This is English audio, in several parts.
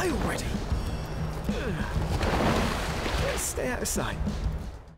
die already. Stay out of sight.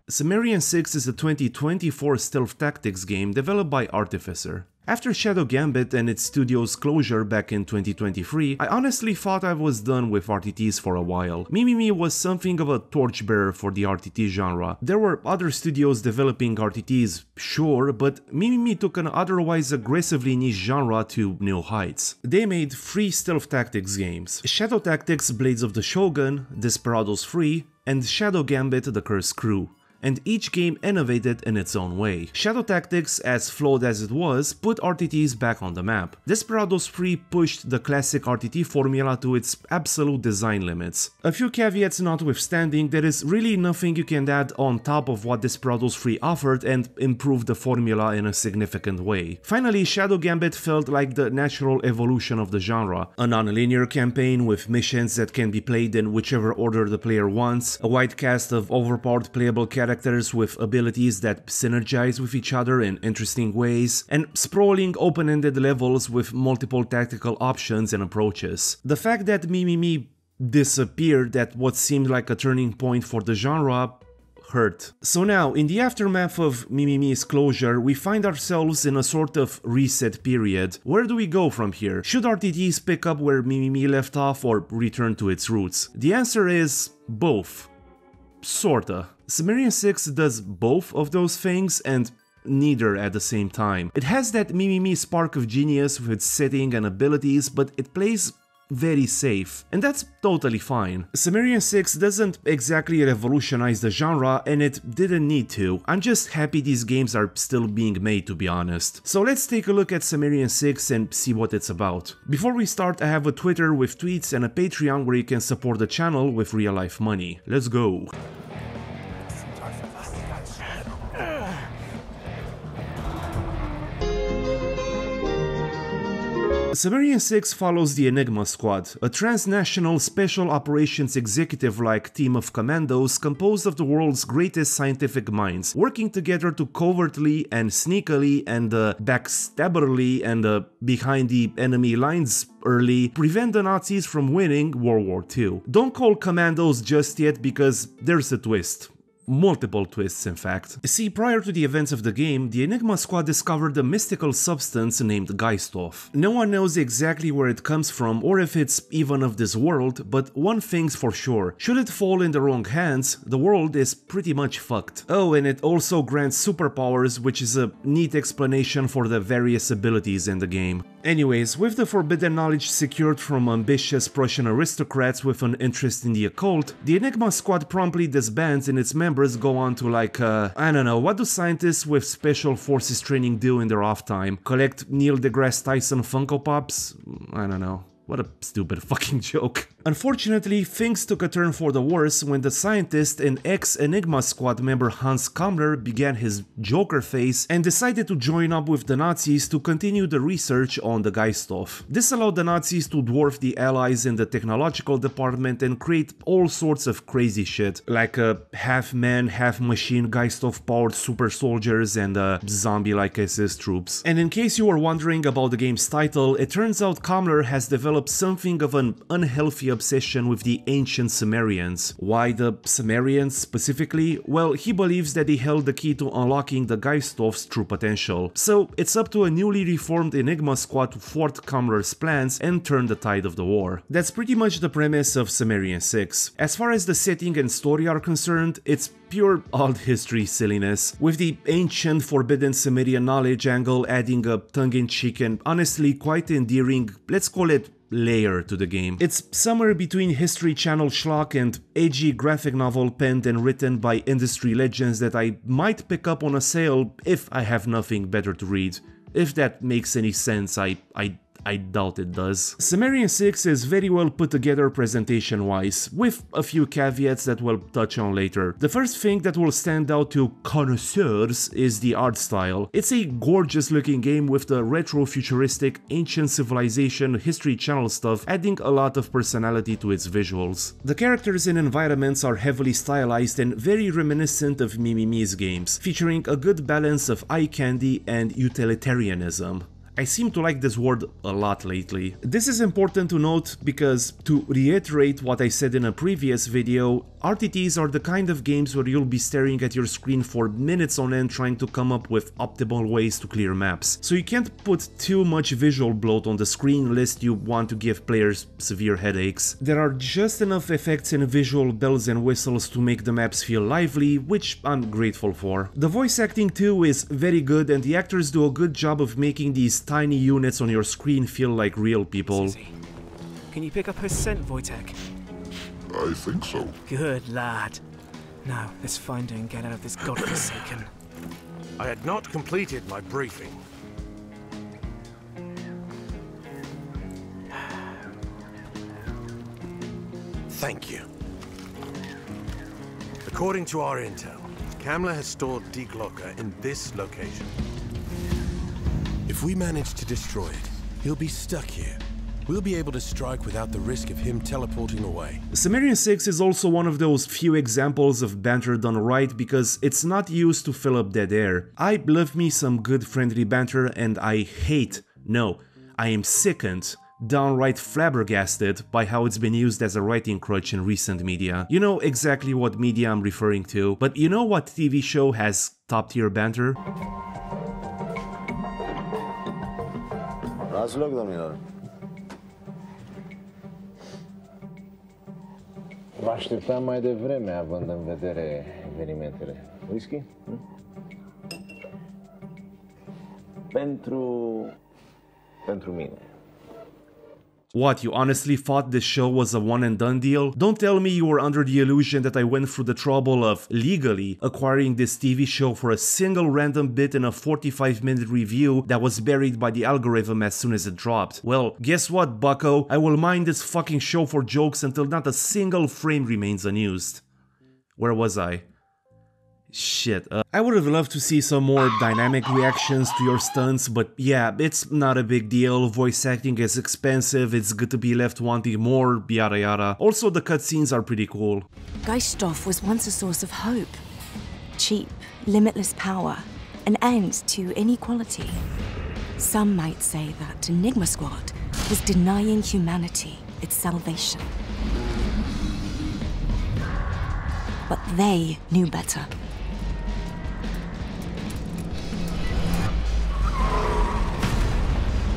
Sumerian Six is a 2024 stealth tactics game developed by Artificer. After Shadow Gambit and its studio's closure back in 2023, I honestly thought I was done with RTTs for a while. Mimimi was something of a torchbearer for the RTT genre. There were other studios developing RTTs, sure, but Mimimi took an otherwise aggressively niche genre to new heights. They made 3 stealth tactics games: Shadow Tactics: Blades of the Shogun, Desperados 3, and Shadow Gambit: The Cursed Crew. And each game innovated in its own way. Shadow Tactics, as flawed as it was, put RTTs back on the map. Desperados 3 pushed the classic RTT formula to its absolute design limits. A few caveats notwithstanding, there is really nothing you can add on top of what Desperados 3 offered and improve the formula in a significant way. Finally, Shadow Gambit felt like the natural evolution of the genre. A non-linear campaign with missions that can be played in whichever order the player wants, a wide cast of overpowered playable characters with abilities that synergize with each other in interesting ways, and sprawling open-ended levels with multiple tactical options and approaches. The fact that Mimimi disappeared at what seemed like a turning point for the genre hurt. So now, in the aftermath of Mimimi's closure, we find ourselves in a sort of reset period. Where do we go from here? Should RTTs pick up where Mimimi left off or return to its roots? The answer is both. Sorta. Sumerian Six does both of those things and neither at the same time. It has that Mimimi spark of genius with its setting and abilities, but it plays very safe, and that's totally fine. Sumerian Six doesn't exactly revolutionize the genre, and it didn't need to. I'm just happy these games are still being made, to be honest. So let's take a look at Sumerian Six and see what it's about. Before we start, I have a Twitter with tweets and a Patreon where you can support the channel with real-life money. Let's go! Sumerian Six follows the Enigma Squad, a transnational special operations executive-like team of commandos composed of the world's greatest scientific minds, working together to covertly and sneakily and backstabberly and behind the enemy lines early prevent the Nazis from winning World War II. Don't call commandos just yet because there's a twist. Multiple twists, in fact. See, prior to the events of the game, the Enigma Squad discovered a mystical substance named Geiststoff. No one knows exactly where it comes from or if it's even of this world, but one thing's for sure. Should it fall in the wrong hands, the world is pretty much fucked. Oh, and it also grants superpowers, which is a neat explanation for the various abilities in the game. Anyways, with the forbidden knowledge secured from ambitious Prussian aristocrats with an interest in the occult, the Enigma Squad promptly disbands and its members go on to I don't know, what do scientists with special forces training do in their off time? Collect Neil deGrasse Tyson Funko Pops? I don't know. What a stupid fucking joke. Unfortunately, things took a turn for the worse when the scientist and ex-Enigma Squad member Hans Kammler began his Joker phase and decided to join up with the Nazis to continue the research on the Geiststoff. This allowed the Nazis to dwarf the Allies in the technological department and create all sorts of crazy shit, like half-man, half-machine Geiststoff-powered super soldiers and zombie-like SS troops. And in case you were wondering about the game's title, it turns out Kammler has developed something of an unhealthy obsession with the ancient Sumerians. Why the Sumerians specifically? Well, he believes that they held the key to unlocking the Geiststoff's true potential. So it's up to a newly reformed Enigma Squad to thwart Kammler's plans and turn the tide of the war. That's pretty much the premise of Sumerian Six. As far as the setting and story are concerned, it's pure alt history silliness, with the ancient forbidden Sumerian knowledge angle adding a tongue-in-cheek and honestly quite endearing, let's call it, layer to the game. It's somewhere between History Channel schlock and edgy graphic novel penned and written by industry legends that I might pick up on a sale if I have nothing better to read. If that makes any sense, I doubt it does. Sumerian Six is very well put together presentation-wise, with a few caveats that we'll touch on later. The first thing that will stand out to connoisseurs is the art style. It's a gorgeous looking game with the retro-futuristic ancient civilization History Channel stuff adding a lot of personality to its visuals. The characters and environments are heavily stylized and very reminiscent of Mimimi's games, featuring a good balance of eye candy and utilitarianism. I seem to like this word a lot lately. This is important to note because, to reiterate what I said in a previous video, RTTs are the kind of games where you'll be staring at your screen for minutes on end trying to come up with optimal ways to clear maps. So you can't put too much visual bloat on the screen lest you want to give players severe headaches. There are just enough effects and visual bells and whistles to make the maps feel lively, which I'm grateful for. The voice acting too is very good, and the actors do a good job of making these tiny units on your screen feel like real people. Susie, can you pick up her scent, Wojtek? I think so. Good lad. Now, let's find her and get out of this godforsaken. I had not completed my briefing. Thank you. According to our intel, Kamla has stored Die Glocke in this location. If we manage to destroy it, he'll be stuck here. We'll be able to strike without the risk of him teleporting away. Sumerian 6 is also one of those few examples of banter done right because it's not used to fill up dead air. I love me some good friendly banter, and I hate, no, I am sickened, downright flabbergasted by how it's been used as a writing crutch in recent media. You know exactly what media I'm referring to, but you know what TV show has top tier banter? Loc, domnilor. Vă așteptam mai devreme, având în vedere evenimentele. Whisky? Pentru mine. What, you honestly thought this show was a one and done deal? Don't tell me you were under the illusion that I went through the trouble of legally acquiring this TV show for a single random bit in a 45-minute review that was buried by the algorithm as soon as it dropped. Well, guess what, bucko? I will mine this fucking show for jokes until not a single frame remains unused. Where was I? Shit, I would have loved to see some more dynamic reactions to your stunts, but yeah, it's not a big deal. Voice acting is expensive, it's good to be left wanting more, yada yada. Also, the cutscenes are pretty cool. Geiststoff was once a source of hope. Cheap, limitless power, an end to inequality. Some might say that Enigma Squad was denying humanity its salvation. But they knew better.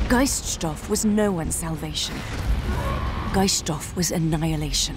Geiststoff was no one's salvation. Geiststoff was annihilation.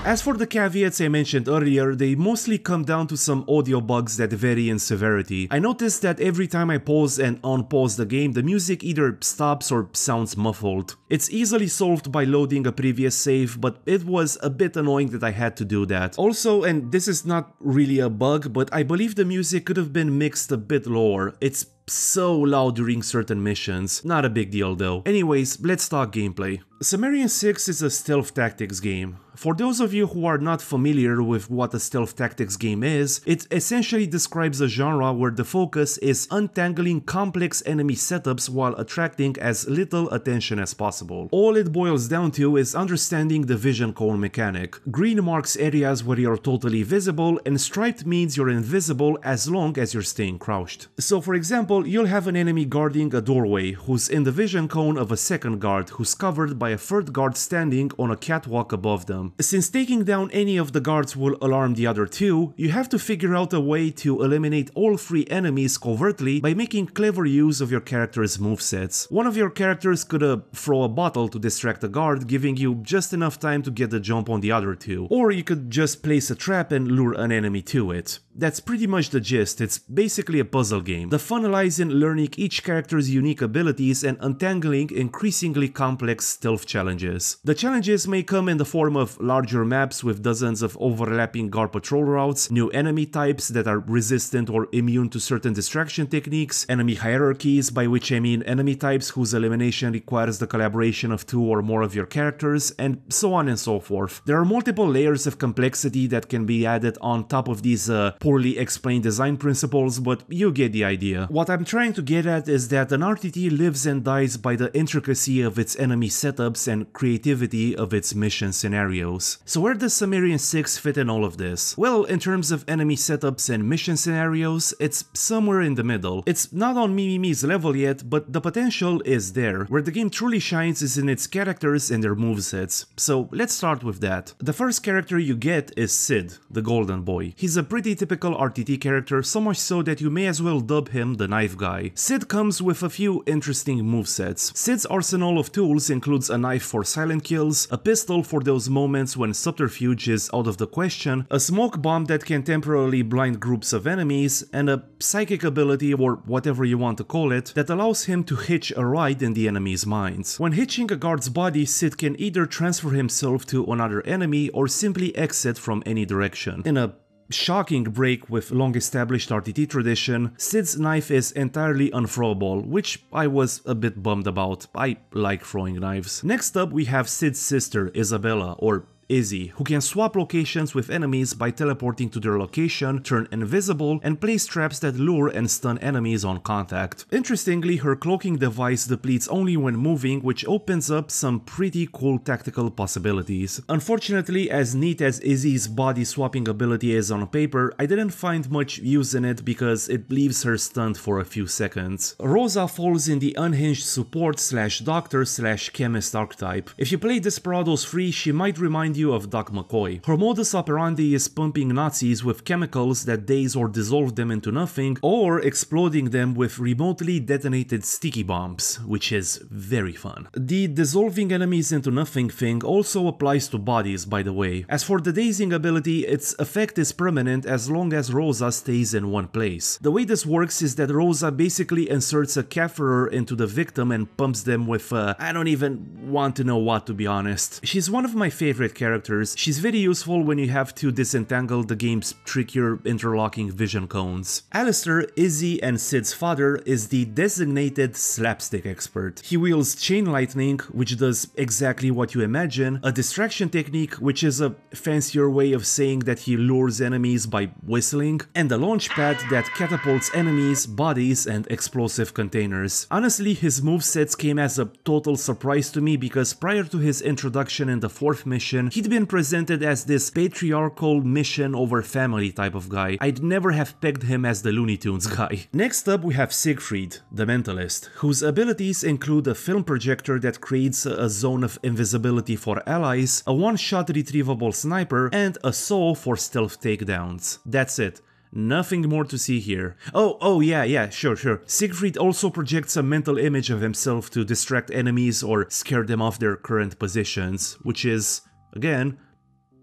As for the caveats I mentioned earlier, they mostly come down to some audio bugs that vary in severity. I noticed that every time I pause and unpause the game, the music either stops or sounds muffled. It's easily solved by loading a previous save, but it was a bit annoying that I had to do that. Also, and this is not really a bug, but I believe the music could have been mixed a bit lower. It's so loud during certain missions. Not a big deal though. Anyways, let's talk gameplay. Sumerian 6 is a stealth tactics game. For those of you who are not familiar with what a stealth tactics game is, it essentially describes a genre where the focus is untangling complex enemy setups while attracting as little attention as possible. All it boils down to is understanding the vision cone mechanic. Green marks areas where you're totally visible, and striped means you're invisible as long as you're staying crouched. So for example, you'll have an enemy guarding a doorway who's in the vision cone of a second guard who's covered by a third guard standing on a catwalk above them. Since taking down any of the guards will alarm the other two, you have to figure out a way to eliminate all three enemies covertly by making clever use of your character's movesets. One of your characters could throw a bottle to distract a guard, giving you just enough time to get the jump on the other two. Or you could just place a trap and lure an enemy to it. That's pretty much the gist. It's basically a puzzle game. The fun lies in learning each character's unique abilities and untangling increasingly complex stealth challenges. The challenges may come in the form of larger maps with dozens of overlapping guard patrol routes, new enemy types that are resistant or immune to certain distraction techniques, enemy hierarchies, by which I mean enemy types whose elimination requires the collaboration of two or more of your characters, and so on and so forth. There are multiple layers of complexity that can be added on top of these poorly explained design principles, but you get the idea. What I'm trying to get at is that an RTT lives and dies by the intricacy of its enemy setups and creativity of its mission scenarios. So where does Sumerian 6 fit in all of this? Well, in terms of enemy setups and mission scenarios, it's somewhere in the middle. It's not on Mimimi's level yet, but the potential is there. Where the game truly shines is in its characters and their movesets. So let's start with that. The first character you get is Sid, the golden boy. He's a pretty typical RTT character, so much so that you may as well dub him the knife guy. Sid comes with a few interesting movesets. Sid's arsenal of tools includes a knife for silent kills, a pistol for those moments when subterfuge is out of the question, a smoke bomb that can temporarily blind groups of enemies, and a psychic ability, or whatever you want to call it, that allows him to hitch a ride in the enemy's minds. When hitching a guard's body, Sid can either transfer himself to another enemy or simply exit from any direction. In a shocking break with long-established RTT tradition, Sid's knife is entirely unthrowable, which I was a bit bummed about. I like throwing knives. Next up we have Sid's sister, Isabella, or Izzy, who can swap locations with enemies by teleporting to their location, turn invisible, and place traps that lure and stun enemies on contact. Interestingly, her cloaking device depletes only when moving, which opens up some pretty cool tactical possibilities. Unfortunately, as neat as Izzy's body swapping ability is on paper, I didn't find much use in it because it leaves her stunned for a few seconds. Rosa falls in the unhinged support / doctor / chemist archetype. If you play Desperados 3, she might remind you of Doc McCoy. Her modus operandi is pumping Nazis with chemicals that daze or dissolve them into nothing, or exploding them with remotely detonated sticky bombs, which is very fun. The dissolving enemies into nothing thing also applies to bodies, by the way. As for the dazing ability, its effect is permanent as long as Rosa stays in one place. The way this works is that Rosa basically inserts a catheter into the victim and pumps them with I don't even want to know what, to be honest. She's one of my favorite characters. She's very useful when you have to disentangle the game's trickier interlocking vision cones. Alistair, Izzy and Sid's father, is the designated slapstick expert. He wields chain lightning, which does exactly what you imagine, a distraction technique, which is a fancier way of saying that he lures enemies by whistling, and a launch pad that catapults enemies, bodies and explosive containers. Honestly, his movesets came as a total surprise to me because prior to his introduction in the 4th mission, he'd been presented as this patriarchal mission over family type of guy. I'd never have pegged him as the Looney Tunes guy. Next up we have Siegfried, the mentalist, whose abilities include a film projector that creates a zone of invisibility for allies, a one-shot retrievable sniper, and a saw for stealth takedowns. That's it. Nothing more to see here. Oh yeah, sure. Siegfried also projects a mental image of himself to distract enemies or scare them off their current positions, which is, again,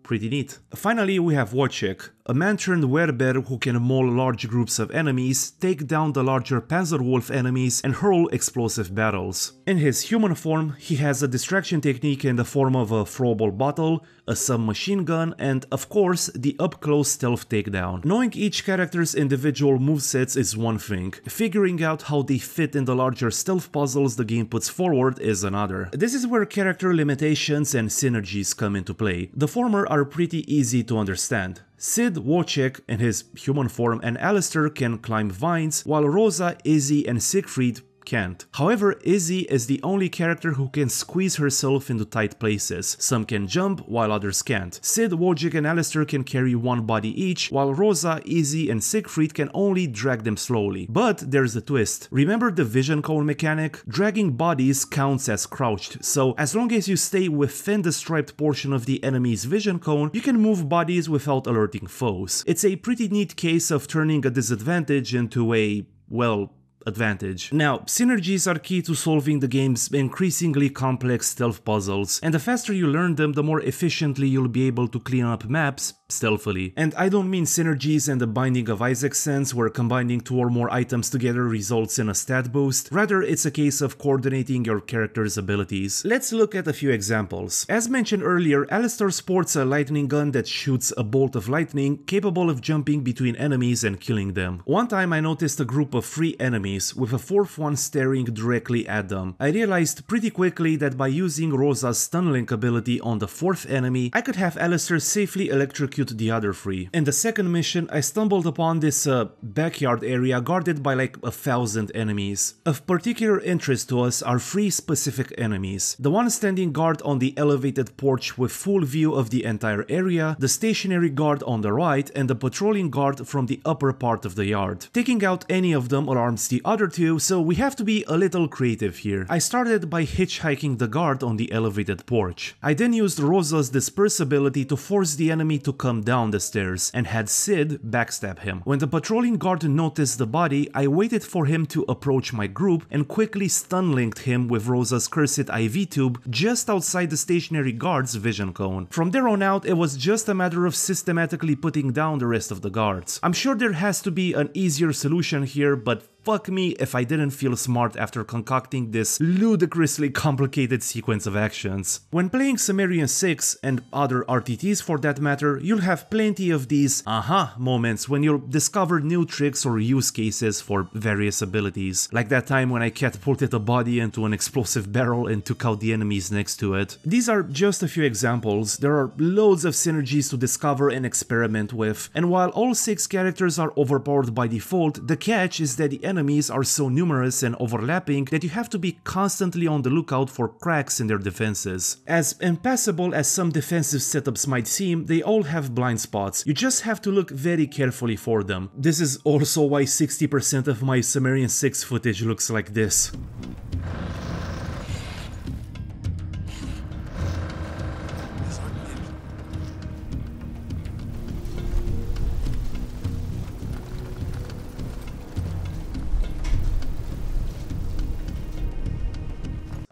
pretty neat. Finally, we have Wojciech, a man-turned werebear who can maul large groups of enemies, take down the larger Panzerwolf enemies, and hurl explosive battles. In his human form, he has a distraction technique in the form of a throwable bottle, a submachine gun, and of course, the up-close stealth takedown. Knowing each character's individual movesets is one thing, figuring out how they fit in the larger stealth puzzles the game puts forward is another. This is where character limitations and synergies come into play. The former are pretty easy to understand. Sid, Wojciech in his human form, and Alistair can climb vines, while Rosa, Izzy and Siegfried can't. However, Izzy is the only character who can squeeze herself into tight places. Some can jump, while others can't. Sid, Wojciech and Alistair can carry one body each, while Rosa, Izzy and Siegfried can only drag them slowly. But there's a twist. Remember the vision cone mechanic? Dragging bodies counts as crouched, so as long as you stay within the striped portion of the enemy's vision cone, you can move bodies without alerting foes. It's a pretty neat case of turning a disadvantage into a, well, advantage. Now, synergies are key to solving the game's increasingly complex stealth puzzles, and the faster you learn them, the more efficiently you'll be able to clean up maps stealthily. And I don't mean synergies in the Binding of Isaac sense, where combining 2 or more items together results in a stat boost. Rather, it's a case of coordinating your character's abilities. Let's look at a few examples. As mentioned earlier, Alistair sports a lightning gun that shoots a bolt of lightning, capable of jumping between enemies and killing them. One time I noticed a group of 3 enemies, with a 4th one staring directly at them. I realized pretty quickly that by using Rosa's stun link ability on the 4th enemy, I could have Alistair safely electrocute execute the other 3. In the second mission, I stumbled upon this backyard area guarded by like 1,000 enemies. Of particular interest to us are 3 specific enemies. The one standing guard on the elevated porch with full view of the entire area, the stationary guard on the right, and the patrolling guard from the upper part of the yard. Taking out any of them alarms the other 2, so we have to be a little creative here. I started by hitchhiking the guard on the elevated porch. I then used Rosa's disperse ability to force the enemy to come down the stairs, and had Sid backstab him. When the patrolling guard noticed the body, I waited for him to approach my group and quickly stun-linked him with Rosa's cursed IV tube just outside the stationary guard's vision cone. From there on out, it was just a matter of systematically putting down the rest of the guards. I'm sure there has to be an easier solution here, but fuck me if I didn't feel smart after concocting this ludicrously complicated sequence of actions. When playing Sumerian 6, and other RTTs for that matter, you'll have plenty of these aha moments when you'll discover new tricks or use cases for various abilities. Like that time when I catapulted a body into an explosive barrel and took out the enemies next to it. These are just a few examples. There are loads of synergies to discover and experiment with, and while all 6 characters are overpowered by default, the catch is that the enemies are so numerous and overlapping that you have to be constantly on the lookout for cracks in their defenses. As impassable as some defensive setups might seem, they all have blind spots. You just have to look very carefully for them. This is also why 60% of my Sumerian 6 footage looks like this.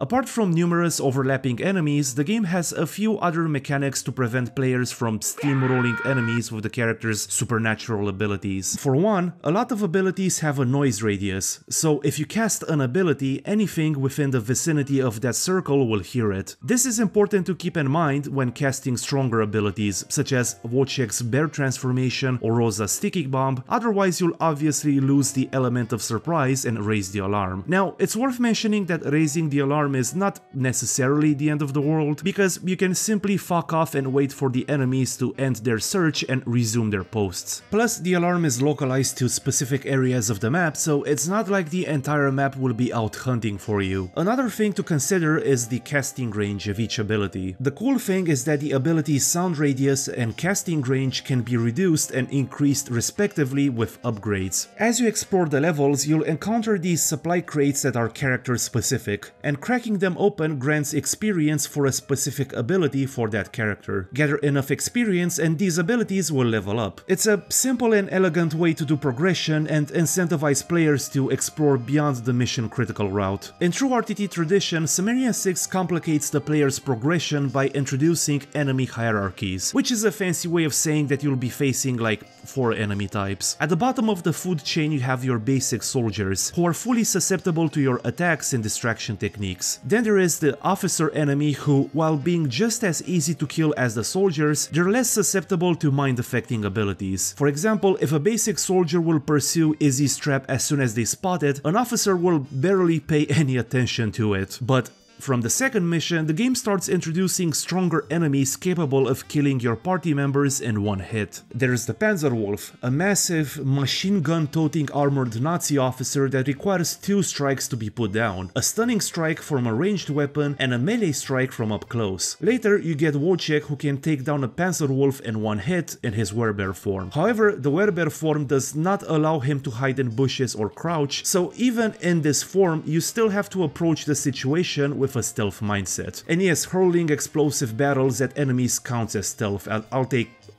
Apart from numerous overlapping enemies, the game has a few other mechanics to prevent players from steamrolling enemies with the character's supernatural abilities. For one, a lot of abilities have a noise radius, so if you cast an ability, anything within the vicinity of that circle will hear it. This is important to keep in mind when casting stronger abilities, such as Wojciech's Bear Transformation or Rosa's Sticky Bomb, otherwise you'll obviously lose the element of surprise and raise the alarm. Now, it's worth mentioning that raising the alarm is not necessarily the end of the world, because you can simply fuck off and wait for the enemies to end their search and resume their posts. Plus, the alarm is localized to specific areas of the map, so it's not like the entire map will be out hunting for you. Another thing to consider is the casting range of each ability. The cool thing is that the ability's sound radius and casting range can be reduced and increased respectively with upgrades. As you explore the levels, you'll encounter these supply crates that are character specific, and cracking them open grants experience for a specific ability for that character. Gather enough experience and these abilities will level up. It's a simple and elegant way to do progression and incentivize players to explore beyond the mission critical route. In true RTT tradition, Sumerian 6 complicates the player's progression by introducing enemy hierarchies, which is a fancy way of saying that you'll be facing like 4 enemy types. At the bottom of the food chain you have your basic soldiers, who are fully susceptible to your attacks and distraction techniques. Then there is the officer enemy who, while being just as easy to kill as the soldiers, they're less susceptible to mind-affecting abilities. For example, if a basic soldier will pursue Izzy's trap as soon as they spot it, an officer will barely pay any attention to it. But from the second mission, the game starts introducing stronger enemies capable of killing your party members in one hit. There's the Panzerwolf, a massive, machine gun-toting armored Nazi officer that requires 2 strikes to be put down, a stunning strike from a ranged weapon and a melee strike from up close. Later, you get Wojciech, who can take down a Panzerwolf in one hit in his werebear form. However, the werebear form does not allow him to hide in bushes or crouch, so even in this form, you still have to approach the situation with a stealth mindset. And yes, hurling explosive barrels at enemies counts as stealth.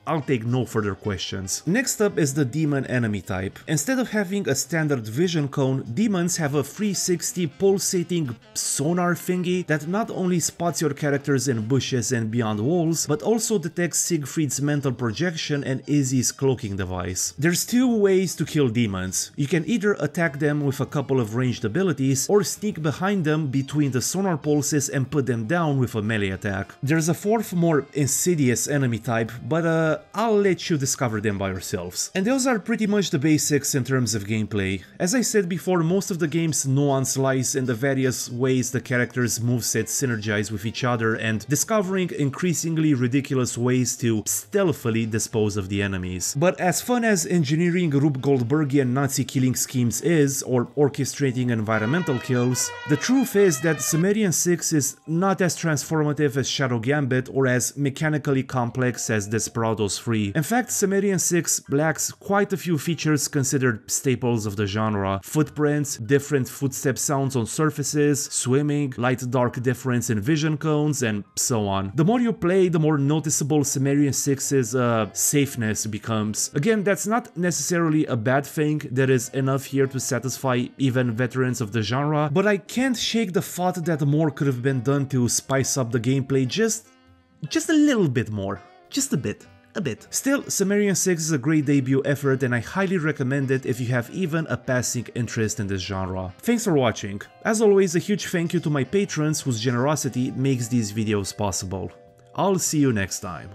I'll take no further questions. Next up is the demon enemy type. Instead of having a standard vision cone, demons have a 360 pulsating sonar thingy that not only spots your characters in bushes and beyond walls, but also detects Siegfried's mental projection and Izzy's cloaking device. There's 2 ways to kill demons. You can either attack them with a couple of ranged abilities, or sneak behind them between the sonar pulses and put them down with a melee attack. There's a 4th, more insidious enemy type, but I'll let you discover them by yourselves. And those are pretty much the basics in terms of gameplay. As I said before, most of the game's nuance lies in the various ways the characters' movesets synergize with each other and discovering increasingly ridiculous ways to stealthily dispose of the enemies. But as fun as engineering Rube Goldbergian Nazi killing schemes is, or orchestrating environmental kills, the truth is that Sumerian 6 is not as transformative as Shadow Gambit or as mechanically complex as Desperados 3. In fact, Sumerian 6 lacks quite a few features considered staples of the genre. Footprints, different footstep sounds on surfaces, swimming, light-dark difference in vision cones, and so on. The more you play, the more noticeable Sumerian 6's safeness becomes. Again, that's not necessarily a bad thing, there is enough here to satisfy even veterans of the genre, but I can't shake the thought that more could have been done to spice up the gameplay just a little bit more. Just a bit. Still, Sumerian 6 is a great debut effort and I highly recommend it if you have even a passing interest in this genre. Thanks for watching. As always, a huge thank you to my patrons whose generosity makes these videos possible. I'll see you next time.